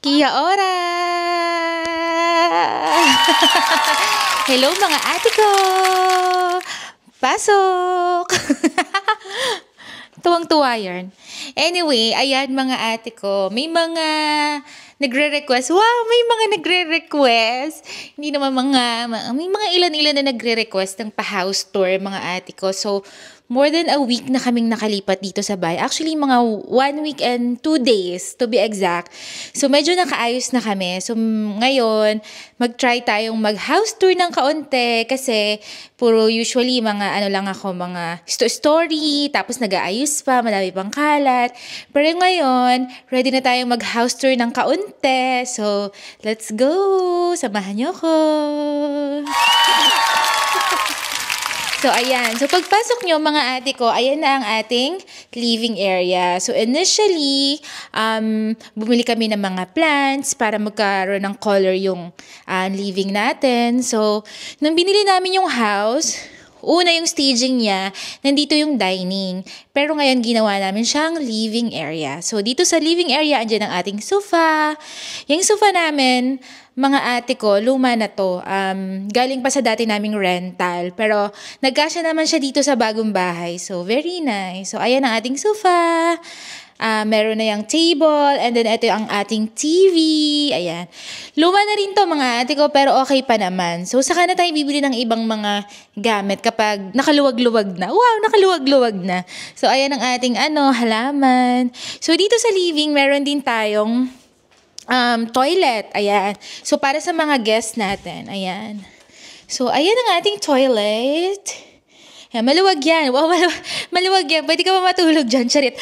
Kia ora! Hello mga ate ko! Pasok! Tuwang-tuwa yarn. Anyway, ayan mga ate ko. May mga nagre-request. Wow, may mga nagre-request. Hindi naman may mga ilan-ilan na nagre-request ng pa-house tour mga ate ko. So, more than a week na kaming nakalipat dito sa bahay. Actually, mga 1 week and 2 days to be exact. So, medyo nakaayos na kami. So, ngayon, mag-try tayong mag-house tour ng kaunti kasi puro usually mga mga story, tapos nag-aayos pa, madami pang kalat. Pero ngayon, ready na tayong mag-house tour ng kaunti. So, let's go! Samahan niyo ko! So, ayan. So, pagpasok nyo, mga ate ko, ayan na ang ating living area. So, initially, bumili kami ng mga plants para magkaroon ng color yung living natin. So, nung binili namin yung house, una yung staging niya, nandito yung dining. Pero ngayon, ginawa namin siyang living area. So, dito sa living area, andyan ang ating sofa. Yung sofa namin, mga ate ko, luma na to. Galing pa sa dati naming rental. Pero, nagkasya naman siya dito sa bagong bahay. So, very nice. So, ayan ang ating sofa. Meron na yung table. And then, ito ang ating TV. Ayan. Luma na rin to mga ate ko, pero okay pa naman. So, saka na tayo bibili ng ibang mga gamit kapag nakaluwag-luwag na. Wow, nakaluwag-luwag na. So, ayan ang ating halaman. So, dito sa living, meron din tayong toilet. Ayan. So, para sa mga guests natin. Ayan. So, ayan ang ating toilet. Ayan, maluwag yan. Wow, maluwag yan. Pwede ka ba matulog dyan? Charit.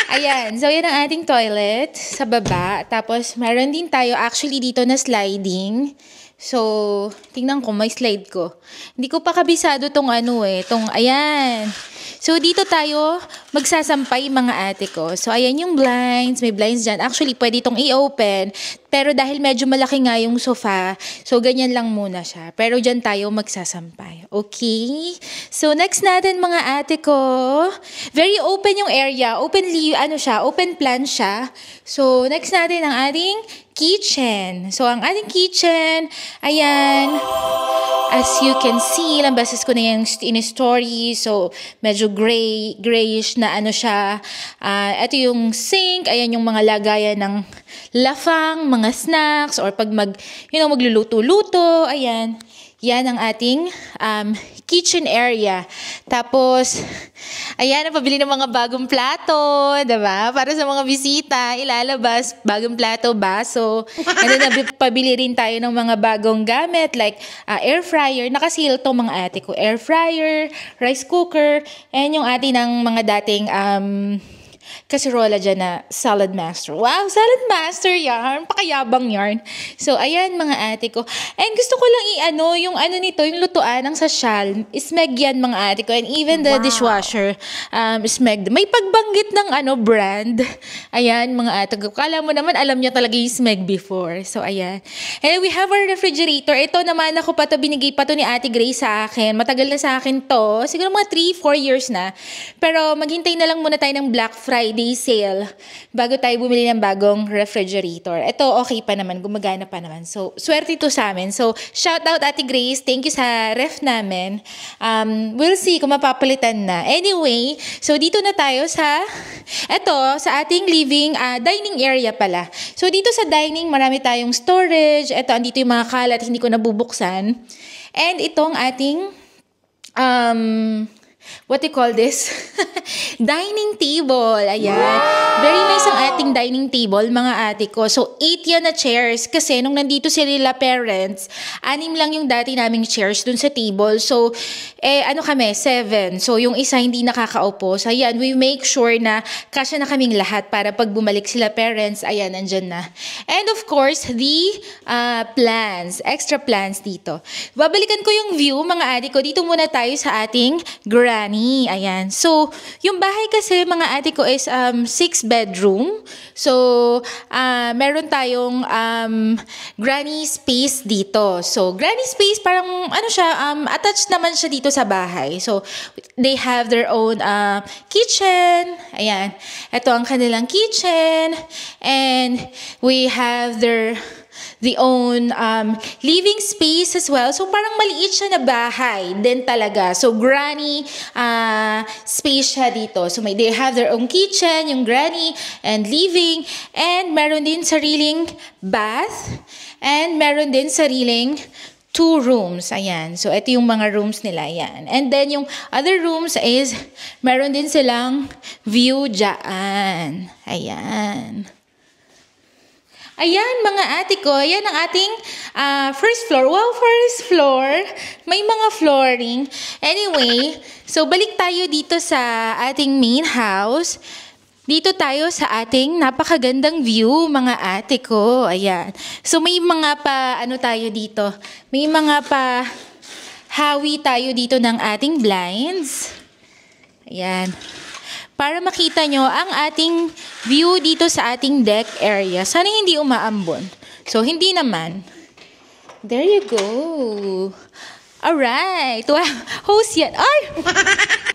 Ayan. So, ayan ang ating toilet sa baba. Tapos, meron din tayo actually dito na sliding. So, tingnan ko, may slide ko. Hindi ko pa kabisado tong ayan. So, dito tayo magsasampay mga ate ko. So, ayan yung blinds. May blinds dyan. Actually, pwede itong i-open. Pero dahil medyo malaki nga yung sofa, so ganyan lang muna siya. Pero dyan tayo magsasampay. Okay? So, next natin mga ate ko. Very open yung area. Openly, open plan siya. So, next natin ang ating kitchen. So, ang ating kitchen, ayan. As you can see, ilang beses ko na yung in-story. So, medyo grayish na siya. Ito yung sink. Ayan yung mga lagayan ng lafang, mga snacks, or pag magluluto-luto. Ayan. Yan ang ating kitchen area. Tapos, ayan, napabili ng mga bagong plato, diba? Para sa mga bisita, ilalabas, bagong plato, baso. And then, napabili rin tayo ng mga bagong gamit, like air fryer. Nakasil to mga ate ko. Air fryer, rice cooker, and yung ating ng mga dating kasirola dyan na salad master. Wow, salad master yarn. Pakayabang yarn. So, ayan mga ate ko. And gusto ko lang yung yung lutuan ng sasyal. Smeg yan mga ate ko. And even the dishwasher, Smeg. May pagbanggit ng brand. Ayan mga ate ko. Kala mo naman, alam niya talaga yung Smeg before. So, ayan. And we have our refrigerator. Ito naman binigay pa to ni Ate Grace sa akin. Matagal na sa akin to. Siguro mga 3-4 years na. Pero maghintay na lang muna tayo ng Black Friday sale bago tayo bumili ng bagong refrigerator. Ito okay pa naman, gumagana pa naman. So, swerte ito sa amin. So, shout out Ate Grace. Thank you sa ref namin. We'll see kung mapapalitan na. Anyway, so dito na tayo sa ating dining area pala. So, dito sa dining, marami tayong storage. Ito, andito yung mga kalat, hindi ko nabubuksan. And itong ating what you call this? Dining table. Ayan. Wow! Very nice ang ating dining table, mga ate ko. So, 8 yan na chairs. Kasi nung nandito sila parents, 6 lang yung dati naming chairs dun sa table. So, 7. So, yung isa hindi nakakaupo. So, ayan, we make sure na kasya na kaming lahat para pag bumalik sila parents, ayan, nandyan na. And of course, the plants. Extra plants dito. Babalikan ko yung view, mga ate ko. Dito muna tayo sa ating granny. Ayan. So, yung bahay kasi mga ate ko is 6 bedroom. So, meron tayong granny space dito. So, granny space parang ano siya, attached naman siya dito sa bahay. So, they have their own kitchen. Ayan. Ito ang kanilang kitchen. And we have their own living space as well. So, parang maliit siya na bahay din talaga. So, granny space siya dito. So, they have their own kitchen, yung granny, and living. And meron din sariling bath. And meron din sariling 2 rooms. Ayan. So, ito yung mga rooms nila. Ayan. And then, yung other rooms is, meron din silang view dyan. Ayan. Ayan, mga ate ko. Ayan ang ating first floor. Wow, first floor. May mga flooring. Anyway, so balik tayo dito sa ating main house. Dito tayo sa ating napakagandang view, mga ate ko. Ayan. So may mga tayo dito. May mga hawi tayo dito ng ating blinds. Ayan. Para makita nyo ang ating view dito sa ating deck area. Sana hindi umaambon. So, hindi naman. There you go. Alright. Wow. Host yan. Ay!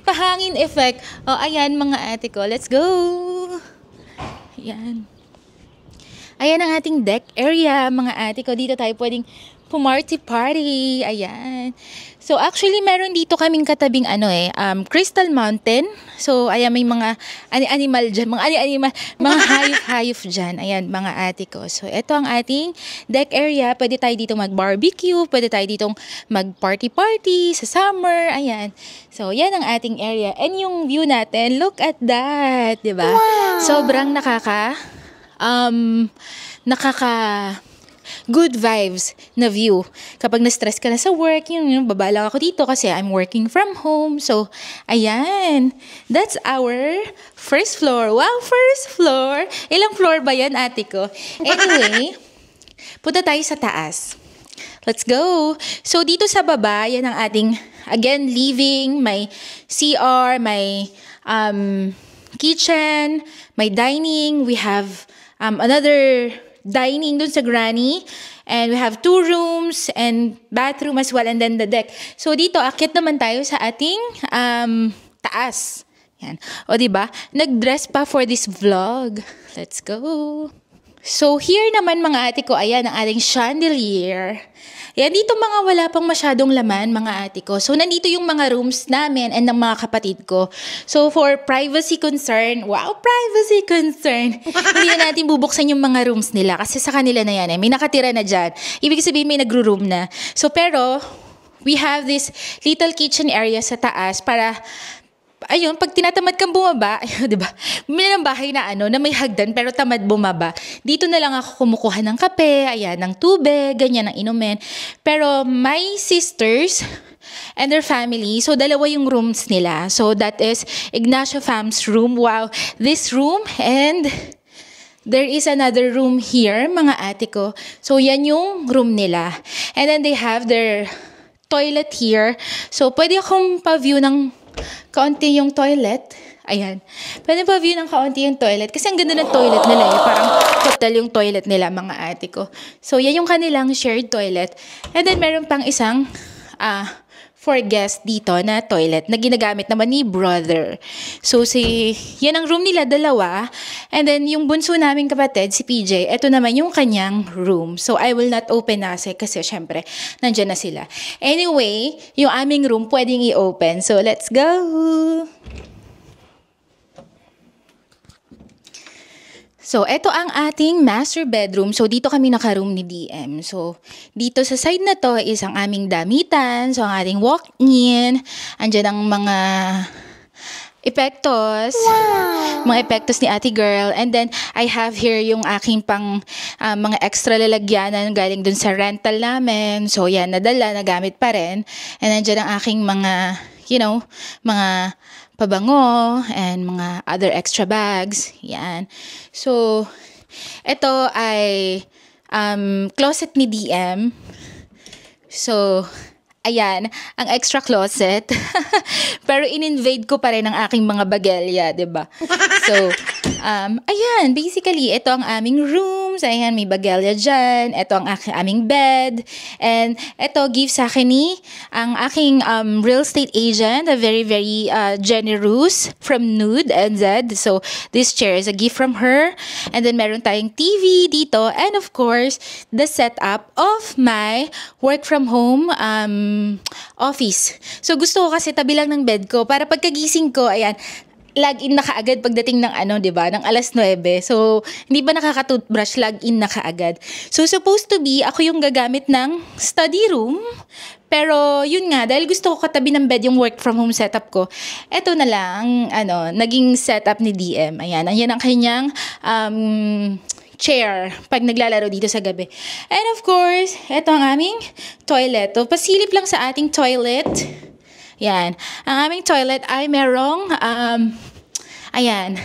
Pahangin effect. O, ayan mga ate ko. Let's go. Ayan. Ayan ang ating deck area, mga ate ko. Dito tayo pwedeng pumarty-party. Ayan. So, actually, meron dito kaming katabing Crystal Mountain. So, ayan, may mga animal dyan. Mga hayop-hayop dyan. Ayan, mga ate ko. So, ito ang ating deck area. Pwede tayo dito mag-barbecue. Pwede tayo dito mag-party-party sa summer. Ayan. So, yan ang ating area. And yung view natin, look at that. Diba? Wow! Sobrang good vibes na view. Kapag na-stress ka na sa work, babala ako dito kasi I'm working from home. So, ayan. That's our first floor. Wow, first floor. Ilang floor ba yan, ate ko? Anyway, punta tayo sa taas. Let's go. So, dito sa baba, yan ang ating, again, living. May CR, may kitchen, may dining. We have another dining dun sa granny. And we have 2 rooms and bathroom as well. And then the deck. So, dito, akit naman tayo sa ating taas. Yan. O, diba? Nag-dress pa for this vlog. Let's go. So, here naman mga ate ko, ayan ang ating chandelier. Yan, dito mga wala pang masyadong laman, mga ate ko. So, nandito yung mga rooms namin and ng mga kapatid ko. So, for privacy concern, wow, privacy concern. Hindi na natin bubuksan yung mga rooms nila kasi sa kanila na yan. May nakatira na dyan. Ibig sabihin may nagro-room na. So, pero, we have this little kitchen area sa taas para ayun, pag tinatamad kang bumaba, ayun, diba? Bumili ng bahay na na may hagdan pero tamad bumaba. Dito na lang ako kumukuha ng kape, ayan, ng tubig, ganyan, ng inumin. Pero my sisters and their family, so dalawa yung rooms nila. So that is Ignacio Fam's room. Wow, this room and there is another room here, mga ate ko. So yan yung room nila. And then they have their toilet here. So pwede akong pa-view ng kaunti yung toilet. Ayan. Pwede pa view ng kaunti yung toilet. Kasi ang ganda ng toilet nila eh. Parang hotel yung toilet nila, mga ate ko. So, yan yung kanilang shared toilet. And then, meron pang isang for guests dito na toilet na ginagamit naman ni brother. So, yan ang room nila, dalawa. And then, yung bunso naming kapatid, si PJ, ito naman yung kanyang room. So, I will not open na kasi syempre, nandyan na sila. Anyway, yung aming room pwedeng i-open. So, let's go! So, ito ang ating master bedroom. So, dito kami naka-room ni DM. So, dito sa side na to is ang aming damitan. So, ang ating walk-in. Andyan ang mga epektos. Wow! Mga epektos ni ate girl. And then, I have here yung aking pang mga extra lalagyanan galing dun sa rental namin. So, yan, nadala, nagamit pa rin. And andyan ang aking mga, mga pabango and mga other extra bags. Yan. So, ito ay closet ni DM. So, ayan, ang extra closet. Pero in-invade ko pa rin ang aking mga bagelya, 'di ba? So, ayan, basically, ito ang aming rooms. Ayan, may bagelya dyan. Ito ang aming bed. And ito, give sa akin ni ang aking real estate agent, a very, very generous from Nude NZ. So, this chair is a gift from her. And then, meron tayong TV dito. And of course, the setup of my work from home office. So, gusto ko kasi tabi lang ng bed ko para pagkagising ko, ayan, log-in na kaagad pagdating ng 'di ba, ng alas 9. So, hindi ba nakaka-toothbrush, log-in na kaagad. So, supposed to be, ako yung gagamit ng study room. Pero, yun nga, dahil gusto ko katabi ng bed yung work from home setup ko, eto na lang, naging setup ni DM. Ayan, ayan ang kanyang chair pag naglalaro dito sa gabi. And of course, eto ang aming toilet. So, pasilip lang sa ating toilet. Yan. Ang aming toilet ay merong, ayan.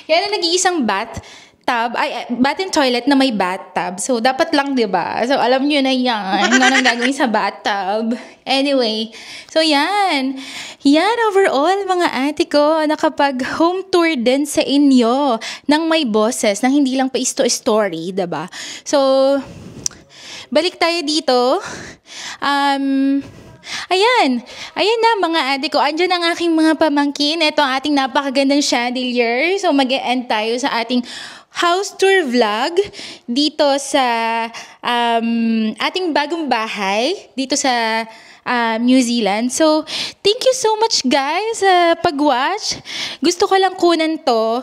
Yan ang nag-iisang bathtub, bath and toilet na may bathtub. So, dapat lang, diba? So, alam nyo na yan. Ano nang gagawin sa bathtub. Anyway, so yan. Yan overall, mga ate ko, nakapag-home tour din sa inyo ng may boses, nang hindi lang pa story, diba? So, balik tayo dito. Ayan na mga ate ko, andyan ang aking mga pamangkin. Ito ang ating napakagandang chandelier. So mag-e-end tayo sa ating house tour vlog dito sa ating bagong bahay dito sa New Zealand. So, thank you so much guys sa pag-watch. Gusto ko lang kunan to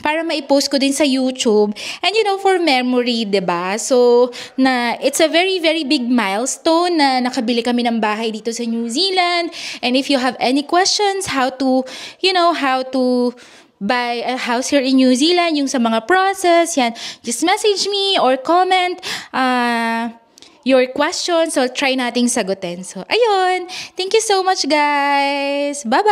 para maipost ko din sa YouTube. And for memory, 'di ba? So, it's a very, very big milestone na nakabili kami ng bahay dito sa New Zealand. And if you have any questions, how to buy a house here in New Zealand, yung sa mga process, yan, just message me or comment your questions. So, try nating sagutin. So, ayun. Thank you so much, guys. Bye-bye!